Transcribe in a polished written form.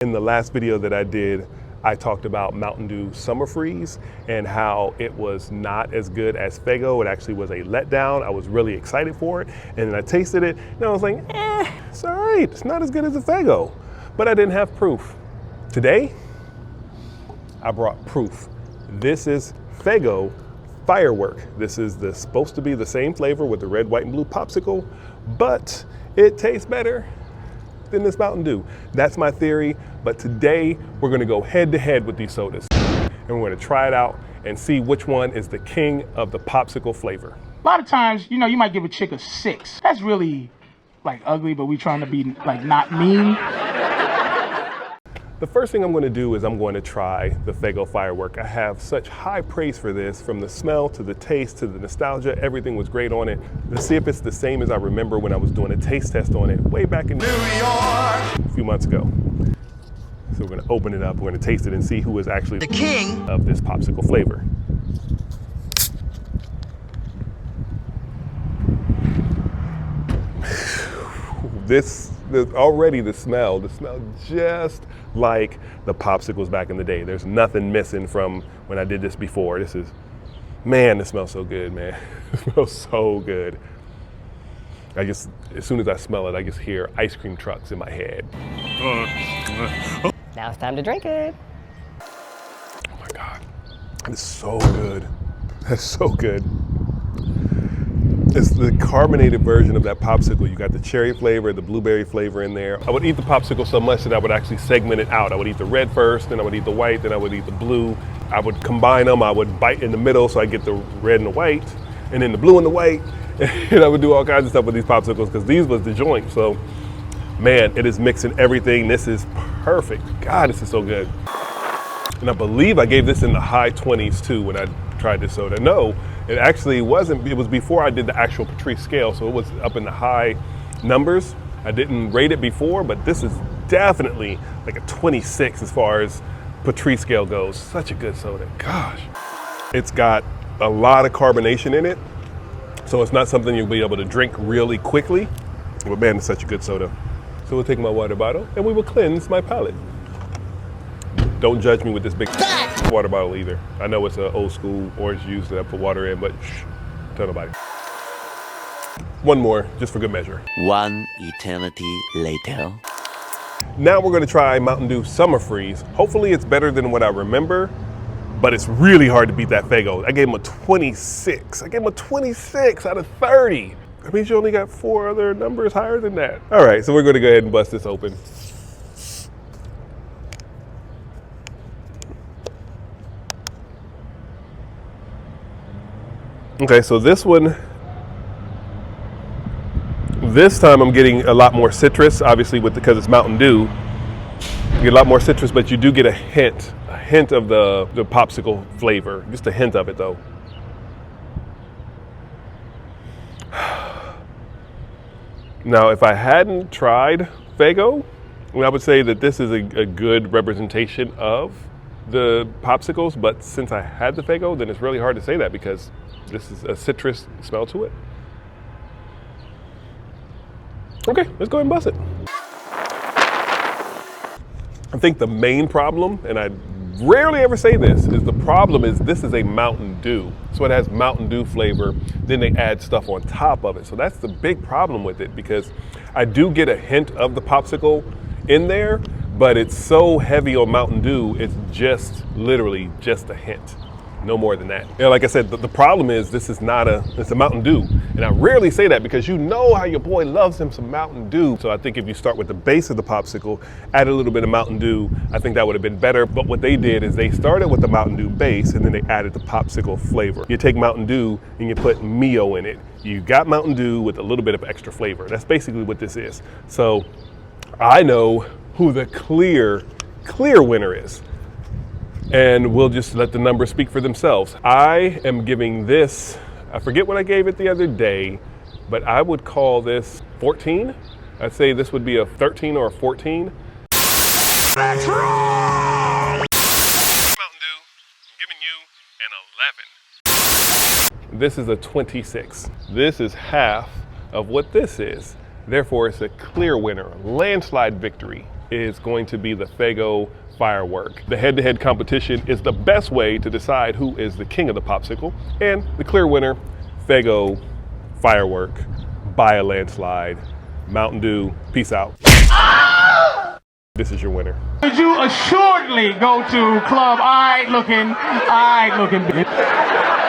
In the last video that I did, I talked about Mountain Dew Summer Freeze and how it was not as good as Faygo. It actually was a letdown. I was really excited for it. And then I tasted it and I was like, it's all right. It's not as good as the Faygo, but I didn't have proof. Today, I brought proof. This is Faygo Firework. This is supposed to be the same flavor with the red, white, and blue popsicle, but it tastes better than this Mountain Dew. That's my theory, but today we're gonna go head to head with these sodas. And we're gonna try it out and see which one is the king of the popsicle flavor. A lot of times, you might give a chick a 6. That's really like ugly, but we trying to be like not mean. The first thing I'm going to do is I'm going to try the Faygo Firework. I have such high praise for this, from the smell to the taste to the nostalgia. Everything was great on it. Let's see if it's the same as I remember when I was doing a taste test on it way back in New York a few months ago. So we're going to open it up, we're going to taste it and see who is actually the king of this popsicle flavor. Already the smell just like the popsicles back in the day. There's nothing missing from when I did this before. Man, it smells so good, man. It smells so good. As soon as I smell it, I just hear ice cream trucks in my head. Now it's time to drink it. Oh my God, it's so good. That's so good. It's the carbonated version of that popsicle. You got the cherry flavor, the blueberry flavor in there. I would eat the popsicle so much that I would actually segment it out. I would eat the red first, then I would eat the white, then I would eat the blue. I would combine them. I would bite in the middle so I get the red and the white, and then the blue and the white. And I would do all kinds of stuff with these popsicles because these was the joint. So, man, it is mixing everything. This is perfect. God, this is so good. And I believe I gave this in the high 20s too when I tried this soda. No, it actually wasn't. It was before I did the actual Patrice scale, so it was up in the high numbers. I didn't rate it before, but this is definitely like a 26 as far as Patrice scale goes. Such a good soda, gosh. It's got a lot of carbonation in it, so it's not something you'll be able to drink really quickly, but man, it's such a good soda. So we'll take my water bottle and we will cleanse my palate. Don't judge me with this big water bottle either. I know it's an old school orange juice that I put water in, but shh, tell nobody. One more, just for good measure. One eternity later. Now we're gonna try Mountain Dew Summer Freeze. Hopefully it's better than what I remember, but it's really hard to beat that Faygo. I gave him a 26. I gave him a 26 out of 30. That means you only got 4 other numbers higher than that. All right, so we're gonna go ahead and bust this open. Okay, so this one, this time I'm getting a lot more citrus, obviously because it's Mountain Dew. You get a lot more citrus, but you do get a hint of the popsicle flavor, just a hint of it though. Now, if I hadn't tried Faygo, I would say that this is a good representation of the popsicles, but since I had the Faygo, then it's really hard to say that because this is a citrus smell to it. Okay, let's go ahead and bust it. I think the main problem, and I rarely ever say this, is this is a Mountain Dew. So it has Mountain Dew flavor, then they add stuff on top of it. So that's the big problem with it, because I do get a hint of the popsicle in there, but it's so heavy on Mountain Dew, it's just literally just a hint. No more than that. Like I said, the problem is it's a Mountain Dew. And I rarely say that because you know how your boy loves him some Mountain Dew. So I think if you start with the base of the popsicle, add a little bit of Mountain Dew, I think that would have been better. But what they did is they started with the Mountain Dew base and then they added the popsicle flavor. You take Mountain Dew and you put Mio in it. You got Mountain Dew with a little bit of extra flavor. That's basically what this is. So I know who the clear winner is. And we'll just let the numbers speak for themselves. I am giving this, I forget what I gave it the other day, but I would call this 14. I'd say this would be a 13 or a 14. That's wrong! Mountain Dew, I'm giving you an 11. This is a 26. This is half of what this is. Therefore, it's a clear winner, a landslide victory is going to be the Faygo Firework. The head-to-head competition is the best way to decide who is the king of the popsicle, and the clear winner, Faygo Firework, by a landslide. Mountain Dew, peace out. This is your winner. Would you assuredly go to Club Eye looking bitch?